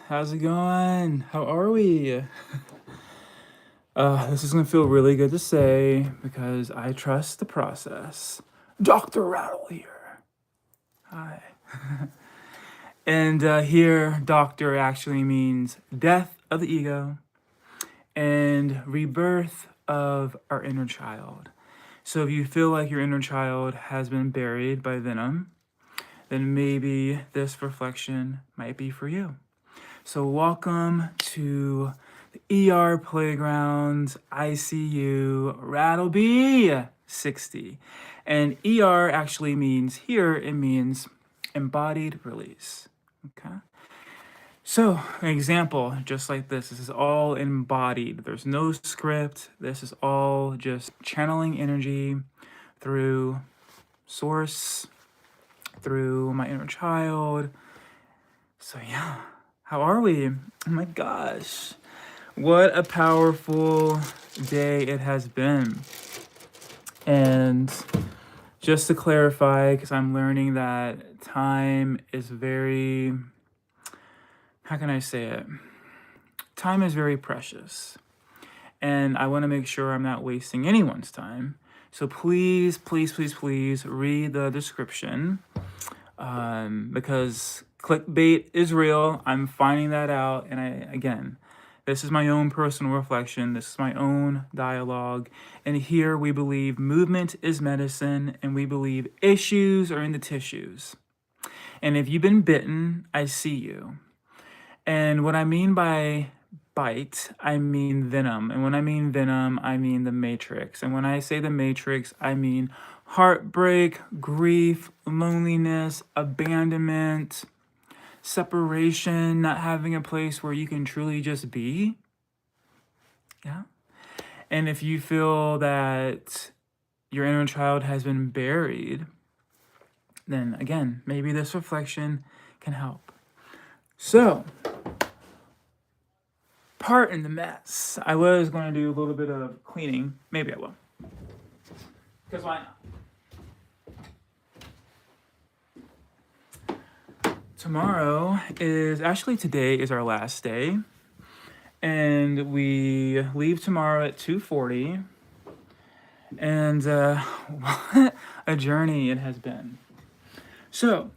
How's it going? How are we? This is gonna feel really good to say because I trust the process. Dr. Rattle here. Hi. And here, doctor actually means death of the ego and rebirth of our inner child. So if you feel like your inner child has been buried by venom, then maybe this reflection might be for you. So welcome to the ER Playgrounds ICU Rattle B 60. And ER actually means here, it means embodied release. Okay. So an example, just like this is all embodied. There's no script. This is all just channeling energy through source, through my inner child. So yeah, how are we? Oh my gosh. What a powerful day it has been. And just to clarify, because I'm learning that time is very, how can I say it? Time is very precious. And I want to make sure I'm not wasting anyone's time. So please, please, please, please read the description because clickbait is real. I'm finding that out. And again, this is my own personal reflection. This is my own dialogue. And here we believe movement is medicine and we believe issues are in the tissues. And if you've been bitten, I see you. And what I mean by bite, I mean venom. And when I mean venom, I mean the matrix. And when I say the matrix, I mean heartbreak, grief, loneliness, abandonment, separation, not having a place where you can truly just be. Yeah. And if you feel that your inner child has been buried, then again, maybe this reflection can help. So, pardon the mess. I was going to do a little bit of cleaning. Maybe I will. Because why not? Tomorrow is, actually today is our last day. And we leave tomorrow at 2:40. And what a journey it has been. So,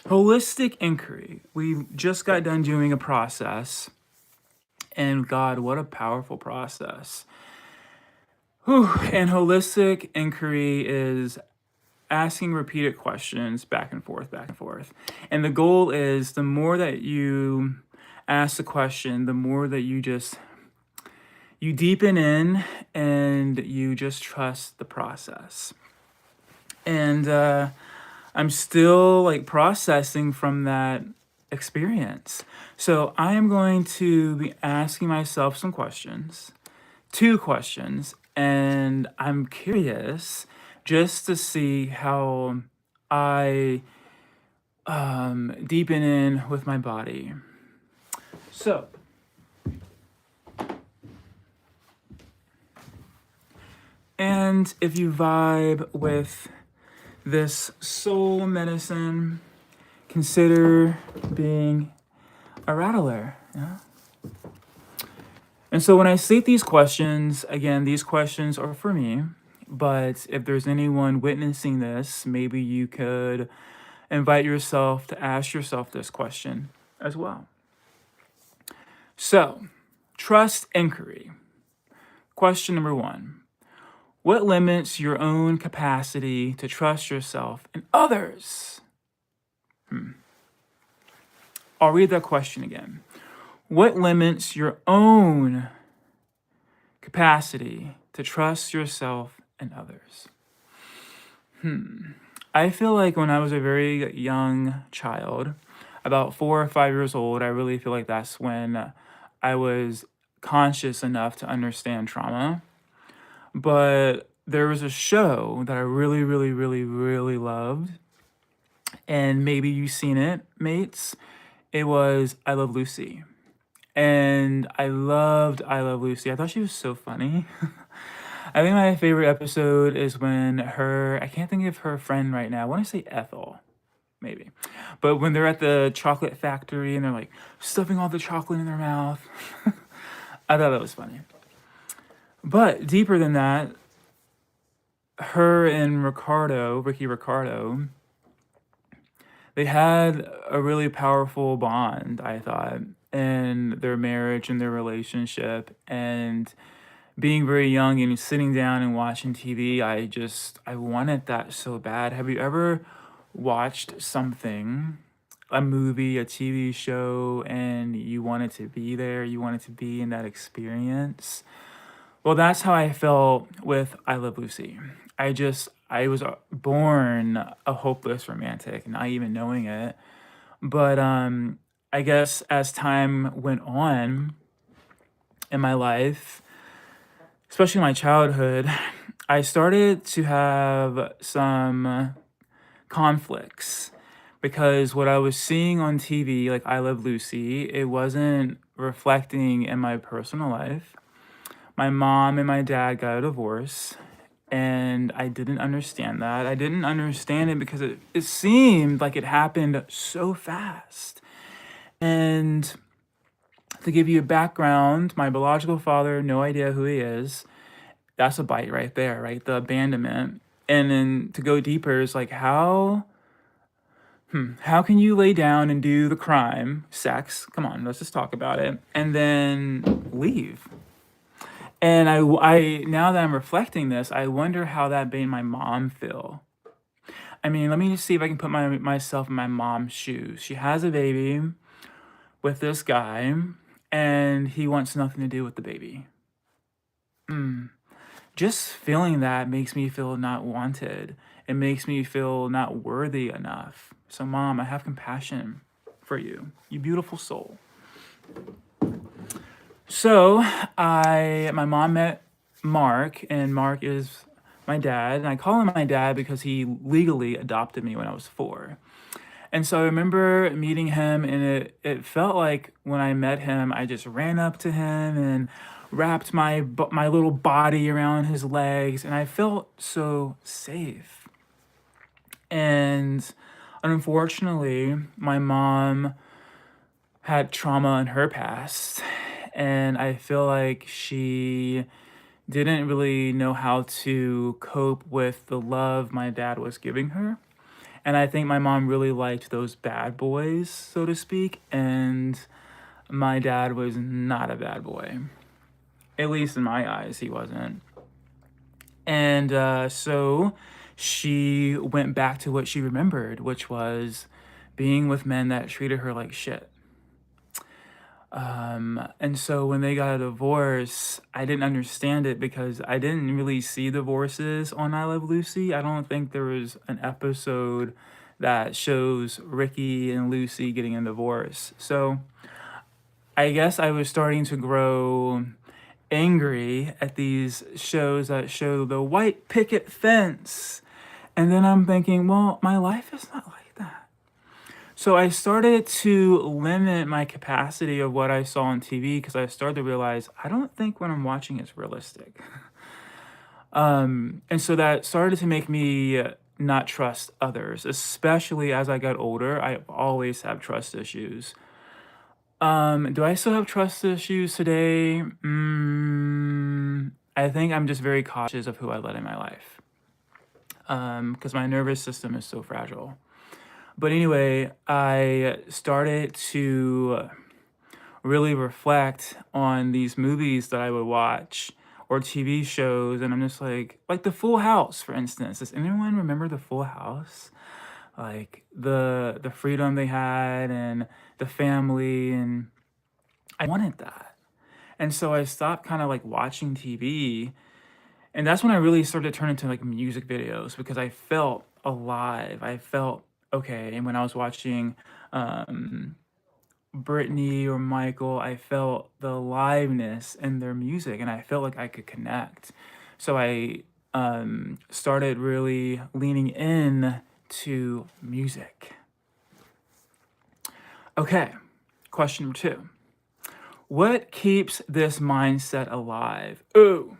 holistic inquiry. We just got done doing a process. And God, what a powerful process. Whew. And holistic inquiry is asking repeated questions back and forth, back and forth. And the goal is the more that you ask the question, the more that you deepen in and you just trust the process. And I'm still like processing from that experience. So I am going to be asking myself some questions, 2 questions, and I'm curious just to see how I deepen in with my body. So, and if you vibe with this soul medicine, consider being a rattler. Yeah? And so when I state these questions, again, these questions are for me, but if there's anyone witnessing this, maybe you could invite yourself to ask yourself this question as well. So, trust inquiry. Question number 1. What limits your own capacity to trust yourself and others? I'll read that question again. What limits your own capacity to trust yourself and others? I feel like when I was a very young child, about 4 or 5 years old, I really feel like that's when I was conscious enough to understand trauma. But there was a show that I really, really, really, really loved. And maybe you've seen it, mates. It was I Love Lucy. And I loved I Love Lucy. I thought she was so funny. I think my favorite episode is when I can't think of her friend right now. I want to say Ethel. maybe. But when they're at the chocolate factory and they're like stuffing all the chocolate in their mouth, I thought that was funny. But deeper than that, her and Ricky Ricardo, they had a really powerful bond, I thought, in their marriage and their relationship. And being very young and sitting down and watching TV, I wanted that so bad. Have you ever watched something, a movie, a TV show, and you wanted to be there? You wanted to be in that experience? Well, that's how I felt with I Love Lucy. I was born a hopeless romantic, not even knowing it. But I guess as time went on in my life, especially my childhood, I started to have some conflicts because what I was seeing on TV, like I Love Lucy, it wasn't reflecting in my personal life. My mom and my dad got a divorce, and I didn't understand that. I didn't understand it because it seemed like it happened so fast. And to give you a background, my biological father, no idea who he is. That's a bite right there, right? The abandonment. And then to go deeper is like how can you lay down and do the crime, sex? Come on, let's just talk about it, and then leave. And I now that I'm reflecting this, I wonder how that made my mom feel. I mean, let me just see if I can put myself in my mom's shoes. She has a baby with this guy, and he wants nothing to do with the baby. Just feeling that makes me feel not wanted. It makes me feel not worthy enough. So, Mom, I have compassion for you, you beautiful soul. So, my mom met Mark, and Mark is my dad. And I call him my dad because he legally adopted me when I was 4. And so I remember meeting him, and it felt like when I met him, I just ran up to him and wrapped my little body around his legs, and I felt so safe. And unfortunately, my mom had trauma in her past, and I feel like she didn't really know how to cope with the love my dad was giving her. And I think my mom really liked those bad boys, so to speak, and my dad was not a bad boy. At least in my eyes, he wasn't. And so she went back to what she remembered, which was being with men that treated her like shit. And so when they got a divorce, I didn't understand it because I didn't really see divorces on I Love Lucy. I don't think there was an episode that shows Ricky and Lucy getting a divorce. So I guess I was starting to grow angry at these shows that show the white picket fence. And then I'm thinking, well, my life is not like that. So I started to limit my capacity of what I saw on TV because I started to realize I don't think what I'm watching is realistic. And so that started to make me not trust others, especially as I got older. I always have trust issues. Do I still have trust issues today? I think I'm just very cautious of who I let in my life. Because my nervous system is so fragile. But anyway, I started to really reflect on these movies that I would watch or TV shows, and I'm just like the Full House, for instance. Does anyone remember the Full House? Like the freedom they had and the family, and I wanted that. And so I stopped kind of like watching TV, and that's when I really started to turn into like music videos because I felt alive. I felt okay. And when I was watching Britney or Michael, I felt the aliveness in their music, and I felt like I could connect. So I started really leaning in to music. Okay, question number 2. What keeps this mindset alive? Ooh.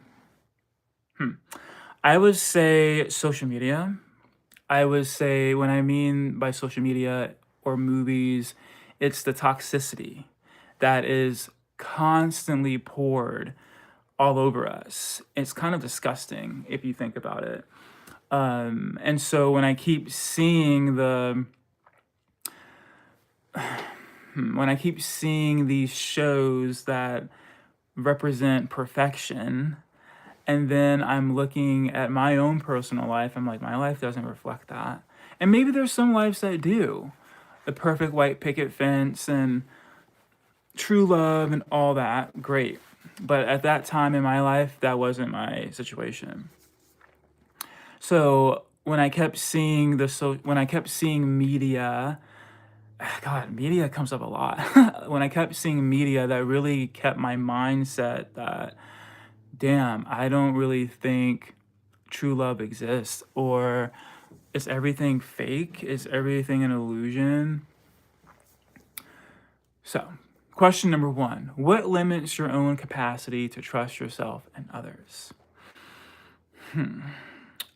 I would say social media. I would say when I mean by social media or movies, it's the toxicity that is constantly poured all over us. It's kind of disgusting if you think about it. And so when I keep seeing these shows that represent perfection, and then I'm looking at my own personal life, I'm like, my life doesn't reflect that. And maybe there's some lives that do. The perfect white picket fence and true love and all that, great. But at that time in my life, that wasn't my situation. So when I kept seeing media, God, media comes up a lot. When I kept seeing media, that really kept my mindset that, damn, I don't really think true love exists, or is everything fake? Is everything an illusion? So, question number 1, what limits your own capacity to trust yourself and others?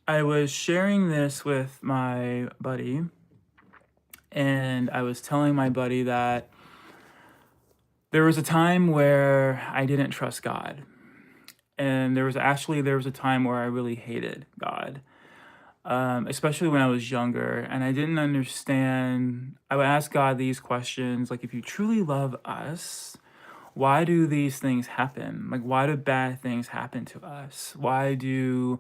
I was sharing this with my buddy, and I was telling my buddy that there was a time where I didn't trust God. And there was a time where I really hated God, especially when I was younger, and I didn't understand. I would ask God these questions, like, if you truly love us, why do these things happen? Like, why do bad things happen to us? Why do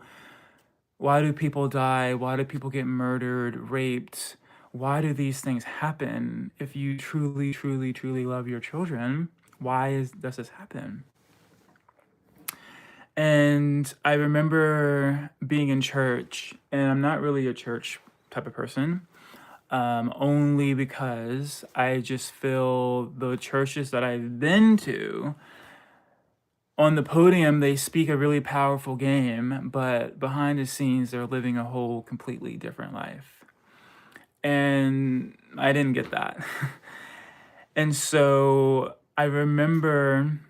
people die? Why do people get murdered, raped? Why do these things happen? If you truly, truly, truly love your children, does this happen? And I remember being in church, and I'm not really a church type of person, only because I just feel the churches that I've been to, on the podium, they speak a really powerful game, but behind the scenes, they're living a whole completely different life. And I didn't get that. And so I remember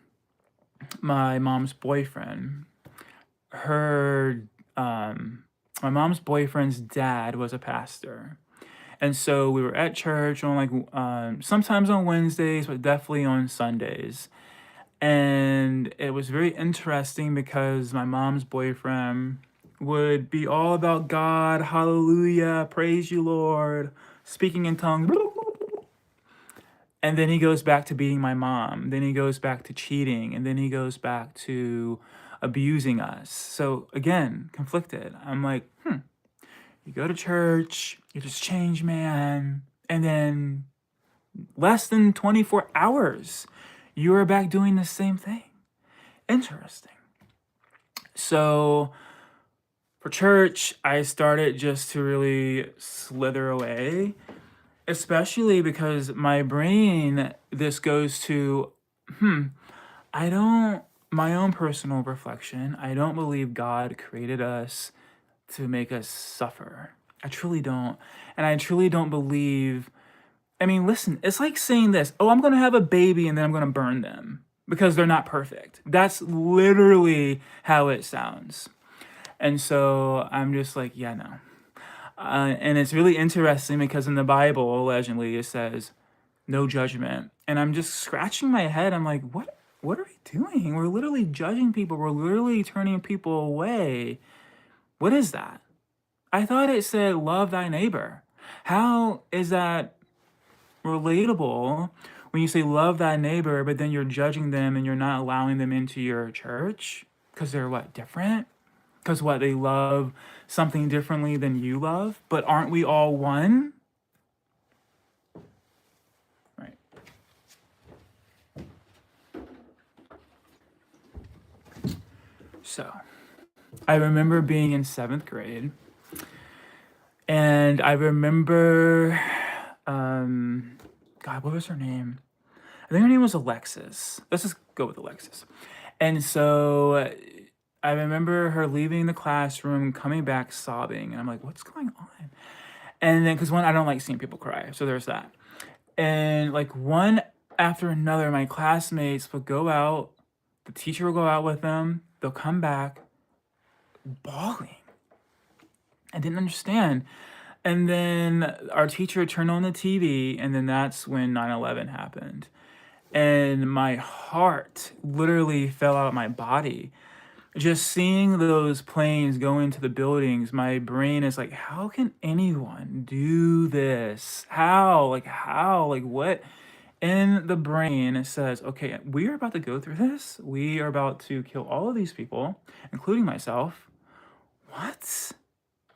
my mom's boyfriend, my mom's boyfriend's dad was a pastor. And so we were at church on sometimes on Wednesdays, but definitely on Sundays. And it was very interesting because my mom's boyfriend would be all about God, hallelujah, praise you, Lord, speaking in tongues. And then he goes back to beating my mom. Then he goes back to cheating. And then he goes back to abusing us. So again, conflicted. I'm like, you go to church, you're this changed man, and then less than 24 hours, you are back doing the same thing. Interesting. So for church, I started just to really slither away, especially because my brain, this goes to, my own personal reflection, I don't believe God created us to make us suffer. I truly don't. And I truly don't believe, listen, it's like saying this, oh, I'm going to have a baby and then I'm going to burn them because they're not perfect. That's literally how it sounds. And so I'm just like, yeah, no. And it's really interesting because in the Bible, allegedly, it says no judgment. And I'm just scratching my head. I'm like, what are we doing? We're literally judging people. We're literally turning people away. What is that? I thought it said love thy neighbor. How is that relatable when you say love thy neighbor, but then you're judging them and you're not allowing them into your church? Because they're different? Because they love something differently than you love? But aren't we all one? Right. So, I remember being in 7th grade, and I remember, God, what was her name? I think her name was Alexis. Let's just go with Alexis. And so I remember her leaving the classroom, coming back sobbing. And I'm like, what's going on? And then, because one, I don't like seeing people cry. So there's that. And one after another, my classmates would go out. The teacher will go out with them. They'll come back bawling. I didn't understand. And then our teacher turned on the TV, and then that's when 9/11 happened. And my heart literally fell out of my body. Just seeing those planes go into the buildings, my brain is like, how can anyone do this? How? Like, how? Like, what? In the brain, it says, okay, we are about to go through this. We are about to kill all of these people, including myself. What?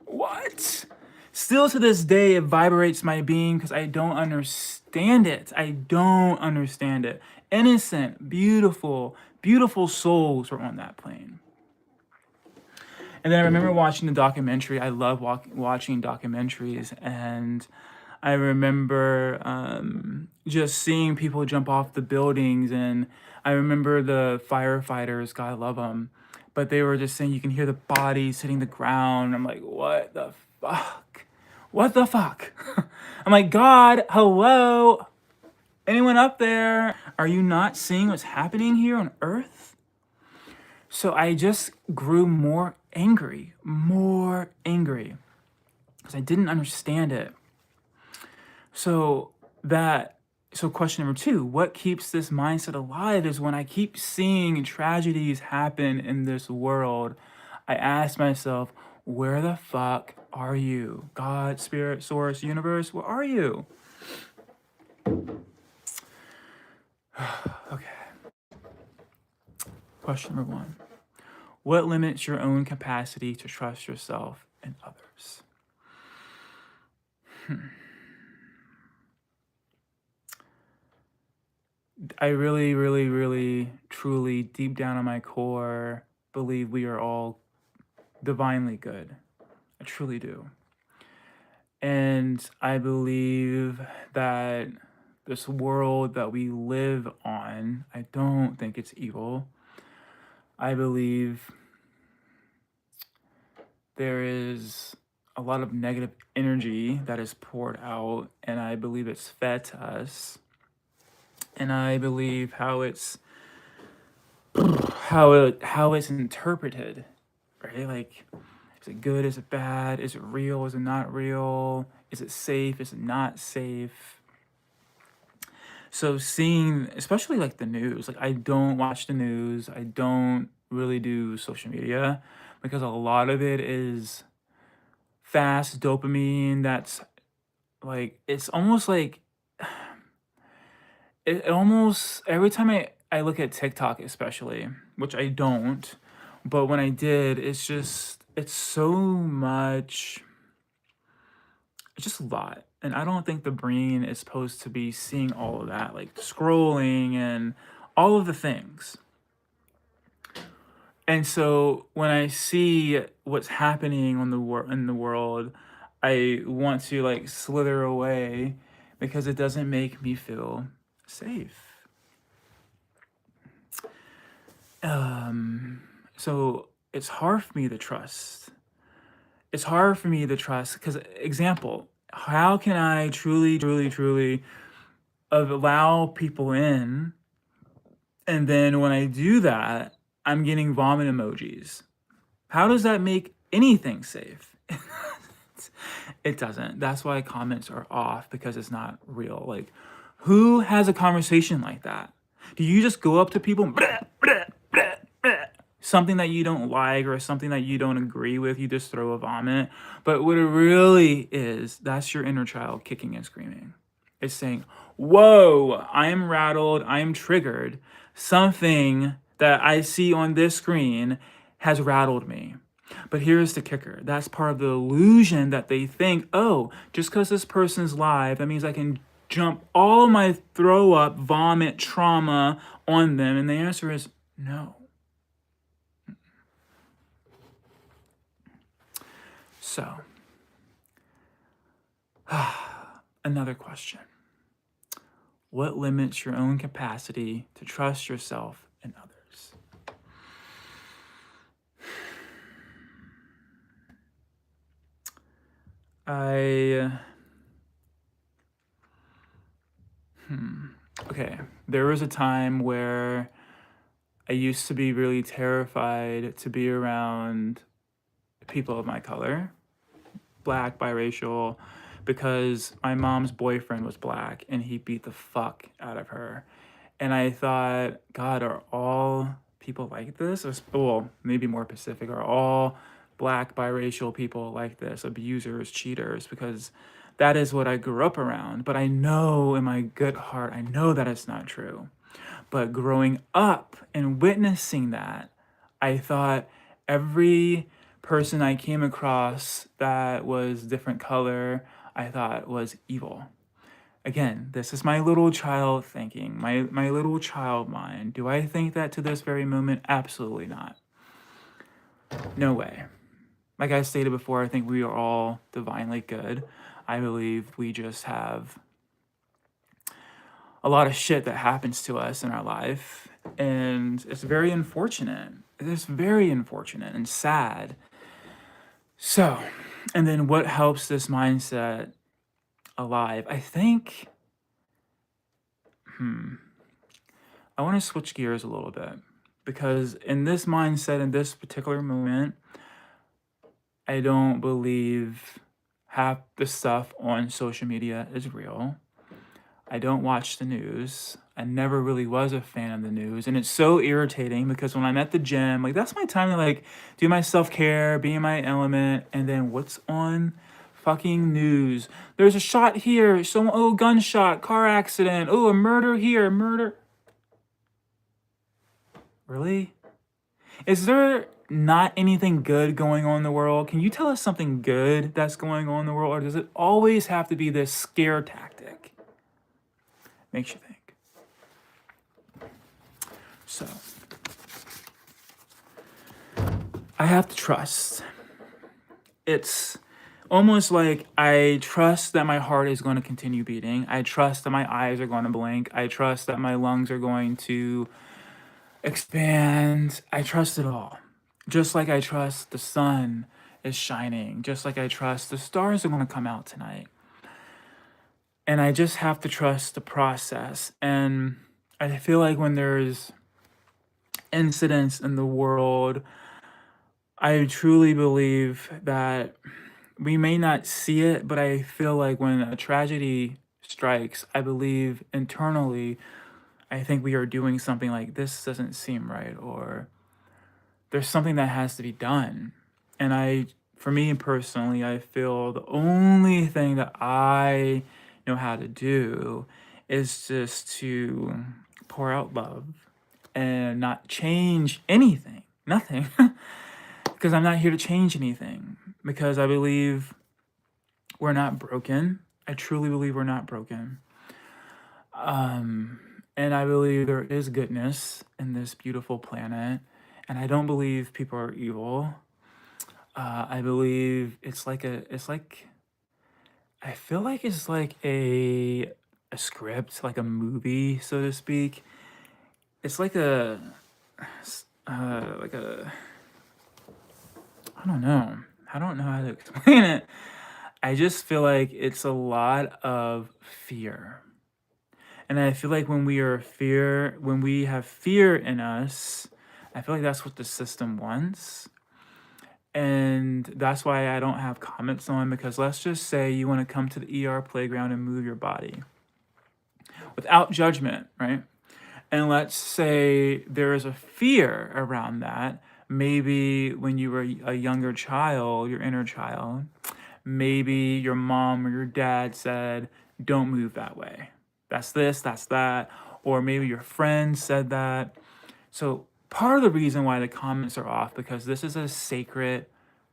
What? Still to this day, it vibrates my being because I don't understand it. I don't understand it. Innocent, beautiful, beautiful souls were on that plane. And then I remember watching the documentary. I love watching documentaries. And I remember just seeing people jump off the buildings. And I remember the firefighters, God, I love them. But they were just saying you can hear the bodies hitting the ground. I'm like, what the fuck? What the fuck? I'm like, God, hello? Anyone up there? Are you not seeing what's happening here on Earth? So I just grew more angry, because I didn't understand it. So question number 2, what keeps this mindset alive is when I keep seeing tragedies happen in this world, I ask myself, where the fuck are you? God, spirit, source, universe, where are you? Okay. Question number 1. What limits your own capacity to trust yourself and others? I really, really, really, truly, deep down in my core, believe we are all divinely good. I truly do. And I believe that this world that we live on, I don't think it's evil. I believe there is a lot of negative energy that is poured out, and I believe it's fed to us. And I believe how it's interpreted, right? Like, is it good? Is it bad? Is it real? Is it not real? Is it safe? Is it not safe? So seeing, especially like the news, like I don't watch the news. I don't really do social media because a lot of it is fast dopamine. That's like, it's almost like, it almost, every time I look at TikTok especially, which I don't, but when I did, it's so much, it's just a lot. And I don't think the brain is supposed to be seeing all of that, like scrolling and all of the things. And so when I see what's happening on in the world, I want to like slither away because it doesn't make me feel safe. So it's hard for me to trust. It's hard for me to trust because, example, how can I truly, truly, truly allow people in, and then when I do that, I'm getting vomit emojis? How does that make anything safe? It doesn't. That's why comments are off, because it's not real. Like, who has a conversation like that? Do you just go up to people and something that you don't like or something that you don't agree with, you just throw a vomit? But what it really is, that's your inner child kicking and screaming. It's saying, whoa, I am rattled, I am triggered. Something that I see on this screen has rattled me. But here's the kicker. That's part of the illusion that they think, oh, just because this person's live, that means I can jump all of my throw up, vomit, trauma on them. And the answer is no. So, another question. What limits your own capacity to trust yourself and others? Okay, there was a time where I used to be really terrified to be around people of my color black, biracial, because my mom's boyfriend was black and he beat the fuck out of her. And I thought, God, are all people like this? Or, well, maybe more Pacific, are all black, biracial people like this, abusers, cheaters? Because that is what I grew up around. But I know in my good heart, I know that it's not true. But growing up and witnessing that, I thought every person I came across that was different color, I thought was evil. Again, this is my little child thinking, my little child mind. Do I think that to this very moment? Absolutely not. No way. Like I stated before, I think we are all divinely good. I believe we just have a lot of shit that happens to us in our life, and it's very unfortunate. It's very unfortunate and sad. So, and then what helps this mindset alive? I think, I want to switch gears a little bit, because in this mindset, in this particular moment, I don't believe half the stuff on social media is real. I don't watch the news. I never really was a fan of the news. And it's so irritating because when I'm at the gym, like that's my time to like do my self-care, be in my element, and then what's on fucking news? There's a shot here, oh, gunshot, car accident, oh, a murder here, murder. Really? Is there not anything good going on in the world? Can you tell us something good that's going on in the world? Or does it always have to be this scare tactic? Makes you think. So, I have to trust. It's almost like I trust that my heart is going to continue beating. I trust that my eyes are going to blink. I trust that my lungs are going to expand. I trust it all. Just like I trust the sun is shining. Just like I trust the stars are going to come out tonight. And I just have to trust the process. And I feel like when there's incidents in the world, I truly believe that we may not see it, but I feel like when a tragedy strikes, I believe internally, I think we are doing something like this doesn't seem right, or there's something that has to be done. And for me personally, I feel the only thing that I know how to do is just to pour out love and not change anything, nothing, because I'm not here to change anything, because I believe we're not broken. I truly believe we're not broken. And I believe there is goodness in this beautiful planet, and I don't believe people are evil. I believe I feel like it's like a script, like a movie, so to speak. It's like a, like a, I don't know. I don't know how to explain it. I just feel like it's a lot of fear. And I feel like when we have fear in us, I feel like that's what the system wants. And that's why I don't have comments on, because let's just say you want to come to the ER playground and move your body without judgment, right? And let's say there is a fear around that. Maybe when you were a younger child, your inner child, maybe your mom or your dad said, don't move that way. That's this, that's that. Or maybe your friend said that. So part of the reason why the comments are off, because this is a sacred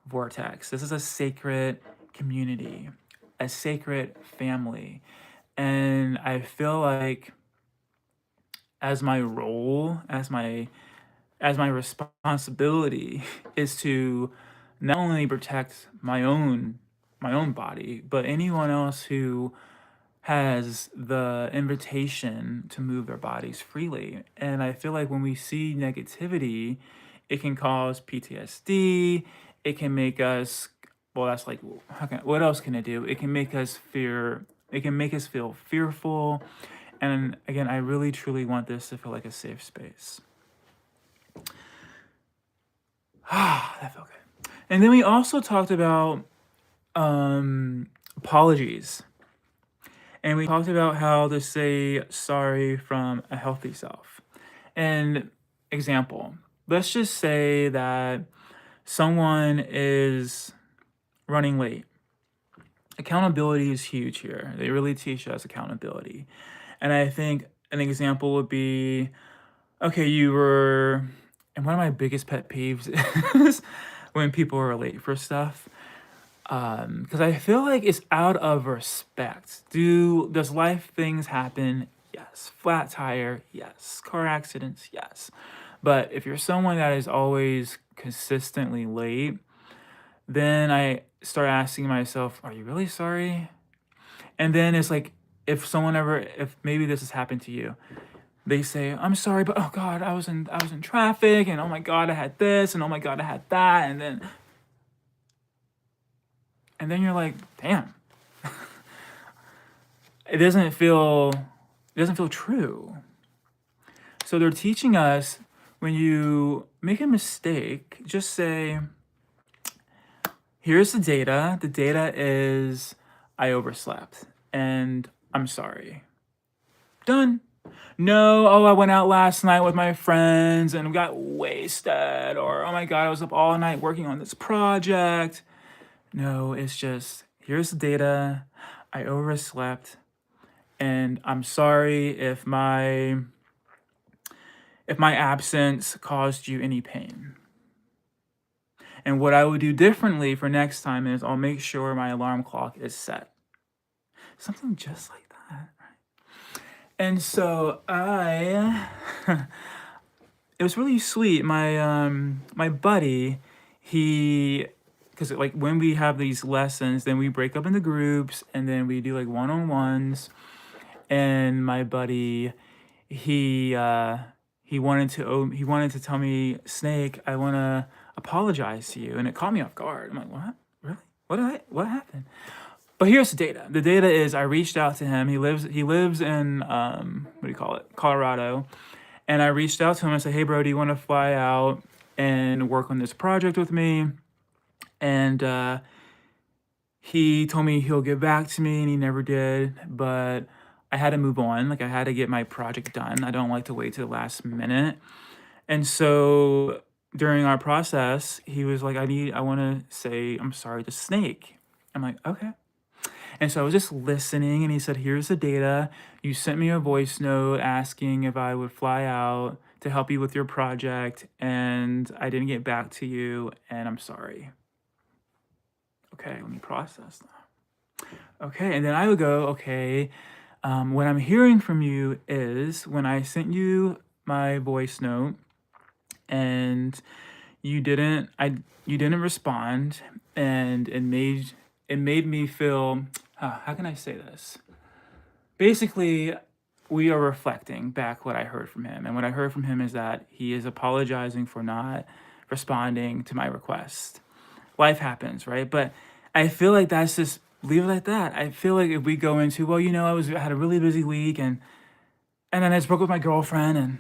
vortex. This is a sacred community, a sacred family. And I feel like as my role, as my responsibility is to not only protect my own body, but anyone else who has the invitation to move their bodies freely. And I feel like when we see negativity, it can cause PTSD. It can make us, well, that's like, what else can it do? It can make us fear. It can make us feel fearful. And again, I really truly want this to feel like a safe space. That felt good. And then we also talked about apologies. And we talked about how to say sorry from a healthy self. And example, let's just say that someone is running late. Accountability is huge here. They really teach us accountability. And I think an example would be, okay, and one of my biggest pet peeves is when people are late for stuff. Because I feel like it's out of respect. Does life things happen? Yes. Flat tire? Yes. Car accidents? Yes. But if you're someone that is always consistently late, then I start asking myself, are you really sorry? And then it's like, if maybe this has happened to you, they say, I'm sorry, but oh God, I was in traffic, and oh my God, I had this, and oh my God, I had that, and then you're like, damn, it doesn't feel true. So they're teaching us, when you make a mistake, just say, here's the data. The data is I overslept and I'm sorry. Done. No, oh, I went out last night with my friends and got wasted, or oh my God, I was up all night working on this project. No, it's just, here's the data. I overslept, and I'm sorry if my absence caused you any pain. And what I would do differently for next time is I'll make sure my alarm clock is set. Something just like that, right? And so it was really sweet. My buddy, because like when we have these lessons, then we break up into groups and then we do like one-on-ones. And my buddy, he wanted to tell me, Snake, I want to apologize to you, and it caught me off guard. I'm like, what? Really? What happened? But here's the data. The data is I reached out to him. He lives in what do you call it, Colorado, and I reached out to him and said, hey bro, do you want to fly out and work on this project with me? And he told me he'll get back to me, and he never did. But I had to move on. Like, I had to get my project done. I don't like to wait to the last minute. And so during our process, he was like, I want to say I'm sorry to Snake. I'm like, okay. And so I was just listening, and he said, here's the data. You sent me a voice note asking if I would fly out to help you with your project, and I didn't get back to you, and I'm sorry. Okay, let me process that. Okay, and then I would go, okay, what I'm hearing from you is when I sent you my voice note and you didn't respond, and it made me feel, how can I say this? Basically, we are reflecting back what I heard from him, and what I heard from him is that he is apologizing for not responding to my request. Life happens, right? But I feel like that's just, leave it like that. I feel like if we go into, well, I had a really busy week, and then I just broke up with my girlfriend, and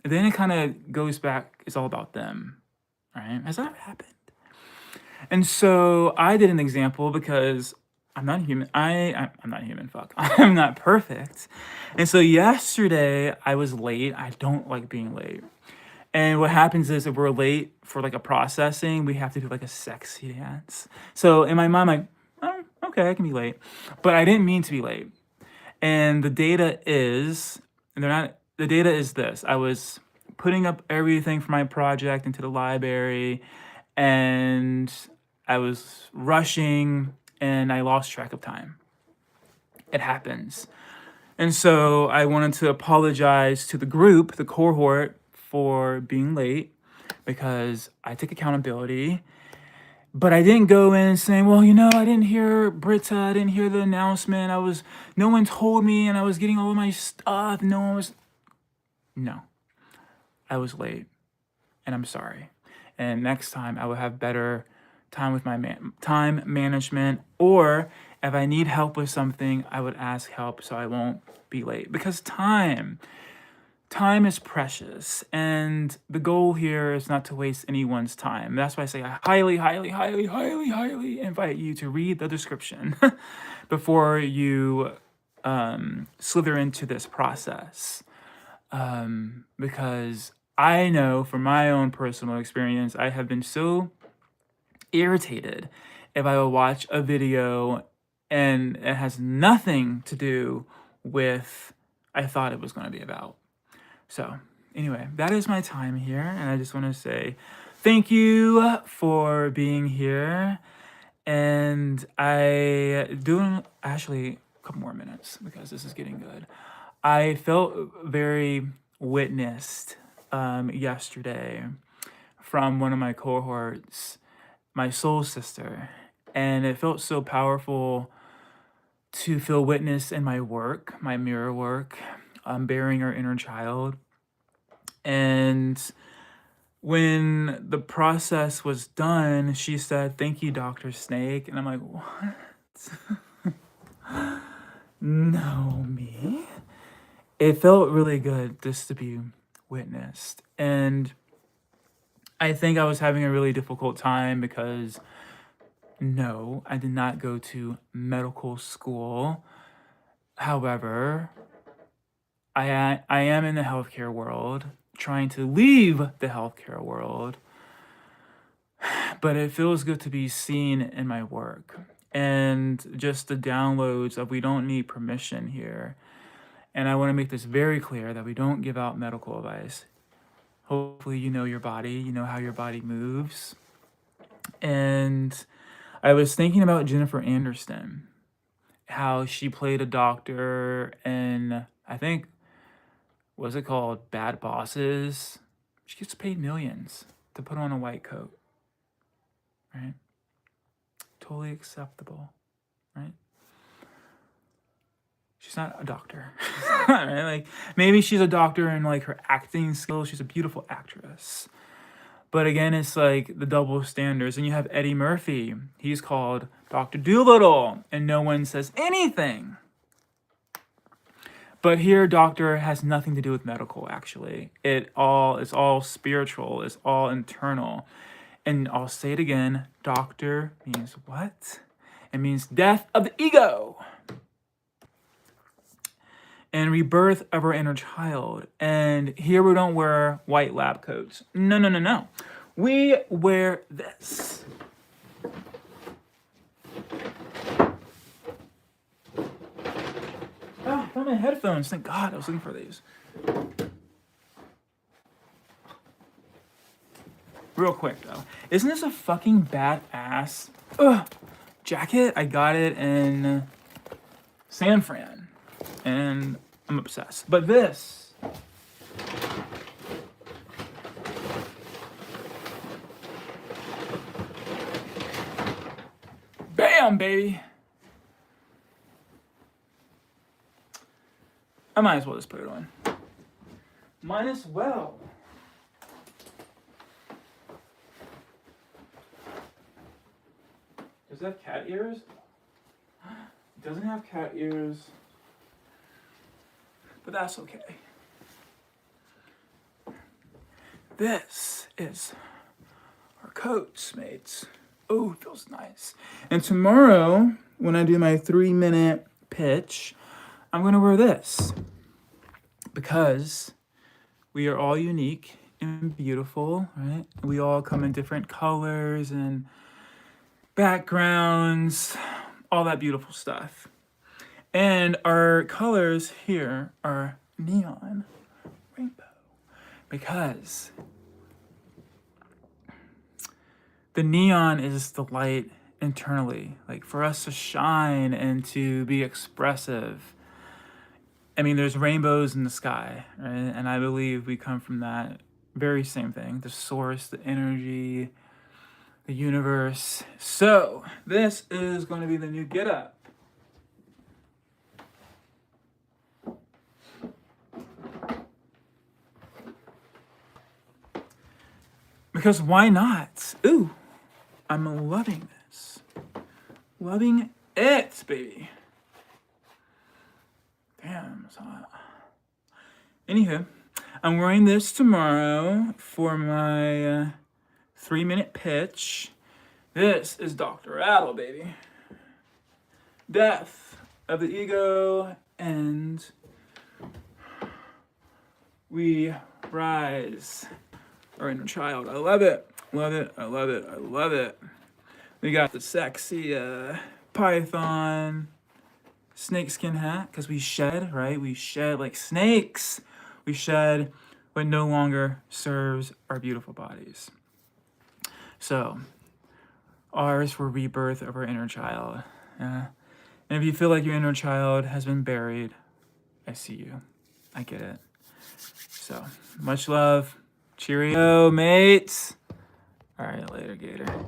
then it kind of goes back, it's all about them, right? Has that happened? And so I did an example because I'm not human. I'm not human, fuck. I'm not perfect. And so yesterday I was late. I don't like being late. And what happens is if we're late for like a processing, we have to do like a sexy dance. So in my mind, like, oh, okay, I can be late. But I didn't mean to be late. And the data is this. I was putting up everything for my project into the library, and I was rushing, and I lost track of time. It happens. And so I wanted to apologize to the group, the cohort, for being late, because I take accountability. But I didn't go in saying, well, I didn't hear Britta, I didn't hear the announcement. No one told me, and I was getting all of my stuff. No, I was late, and I'm sorry. And next time I will have better time with my time management, or if I need help with something, I would ask help so I won't be late. Because time time is precious, and the goal here is not to waste anyone's time. That's why I say I highly, highly, highly, highly, highly invite you to read the description before you slither into this process. Because I know from my own personal experience, I have been so irritated if I would watch a video and it has nothing to do with I thought it was going to be about. So anyway, that is my time here, and I just want to say thank you for being here. And I do actually a couple more minutes because this is getting good. I felt very witnessed yesterday from one of my cohorts, my soul sister, and it felt so powerful to feel witness in my work, my mirror work, bearing our inner child. And when the process was done, she said, "Thank you, Dr. Snake." And I'm like, what? No, me? It felt really good just to be witnessed. And I think I was having a really difficult time because no, I did not go to medical school. However, I am in the healthcare world, trying to leave the healthcare world, but it feels good to be seen in my work. And just the downloads of we don't need permission here. And I want to make this very clear that we don't give out medical advice. Hopefully you know your body, you know how your body moves. And I was thinking about Jennifer Anderson, how she played a doctor in, I think, what's it called? Bad Bosses. She gets paid millions to put on a white coat, right? Totally acceptable, right? She's not a doctor, right? Like maybe she's a doctor in like her acting skills. She's a beautiful actress. But again, it's like the double standards. And you have Eddie Murphy. He's called Dr. Dolittle, and no one says anything. But here, doctor has nothing to do with medical, actually. It's all spiritual. It's all internal. And I'll say it again. Doctor means what? It means death of the ego. And rebirth of our inner child. And here we don't wear white lab coats. No, no, no, no. We wear this. Ah, I found my headphones. Thank God, I was looking for these. Real quick, though. Isn't this a fucking badass jacket? I got it in San Fran. And I'm obsessed. But this. Bam, baby. I might as well just put it on. Might as well. Does it have cat ears? It doesn't have cat ears. But that's okay. This is our coats, mates. Oh, it feels nice. And tomorrow, when I do my 3-minute pitch, I'm gonna wear this. Because we are all unique and beautiful, right? We all come in different colors and backgrounds, all that beautiful stuff. And our colors here are neon rainbow because the neon is the light internally, like for us to shine and to be expressive. I mean, there's rainbows in the sky, right? And I believe we come from that very same thing, the source, the energy, the universe. So this is going to be the new getup. Because why not? Ooh, I'm loving this. Loving it, baby. Damn, it's hot. Anywho, I'm wearing this tomorrow for my 3-minute pitch. This is Dr. Rattle, baby. Death of the ego, and we rise our inner child. I love it. Love it. I love it. I love it. We got the sexy python snakeskin hat because we shed, right? We shed like snakes. We shed what no longer serves our beautiful bodies. So, ours for rebirth of our inner child. And if you feel like your inner child has been buried, I see you. I get it. So, much love. Cheerio, mates. All right, later, Gator.